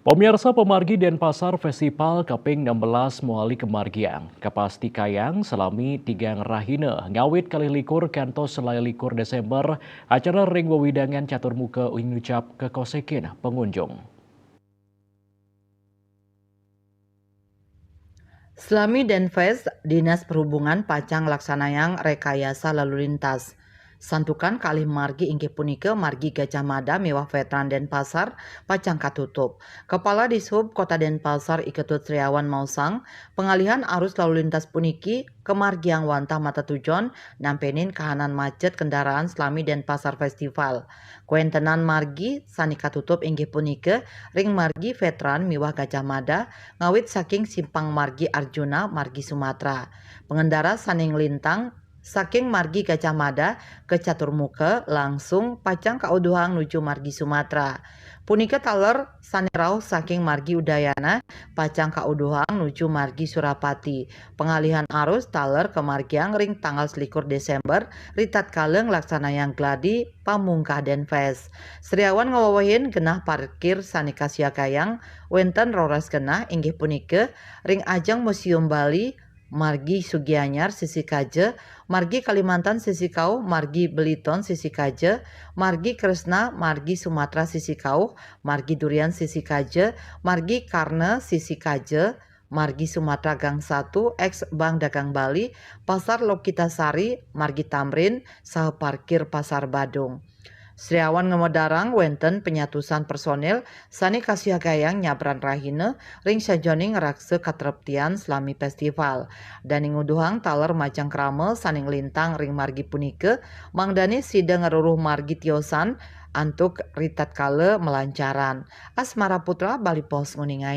Pemirsa pemargi Denpasar Festival Kaping 16 Muali Kemargian. Kapasti kayang selami tigang rahina ngawit kali likur kantos selai likur Desember acara ring wewidangan catur muka unyucap kekosekin pengunjung. Selami Denfest, Dinas Perhubungan pacang laksanayang rekayasa lalu lintas. Santukan kalih margi inggih punika margi Gajah Mada mewah veteran Denpasar pacang katutup. Kepala Dishub Kota Denpasar Iketut Triawan Mausang, pengalihan arus lalu lintas puniki ke margi yang wantah mata tujuan nampenin kahanan macet kendaraan selami Denpasar Festival. Kuentenan margi sani katutup inggih punika ring margi veteran miwah Gajah Mada ngawit saking simpang margi Arjuna margi Sumatera. Pengendara saning lintang saking margi Gajah Mada ke Caturmuka langsung pacang kauduhang nuju margi Sumatera. Punika taler sanerau saking margi Udayana pacang kauduhang nuju margi Surapati. Pengalihan arus taler ke margiang ring tanggal 21 Desember ritat kaleng laksanayang gladi pamungkah Denfest. Seriawan ngawawahin genah parkir sani kasiakayang wenten roras genah inggih punika ring ajang Museum Bali margi Sugianyar sisi Kaje, margi Kalimantan sisi Kau, margi Beliton sisi Kaje, margi Kresna margi Sumatera sisi Kau, margi Durian sisi Kaje, margi Karne sisi Kaje, margi Sumatera Gang 1, ex Bank Dagang Bali, Pasar Lokitasari, margi Tamrin, saha parkir Pasar Badung. Sriawan ngemodarang wenten penyatusan personil sani kasiagayang nyabran rahina ring sajoning rakse katreptian selami festival. Daning nguduhang taler majang krame saning lintang ring margi punike mangdani sida ngaruruh margi tiosan antuk ritat kale melancaran. Asmara Putra Bali Pos nguningai.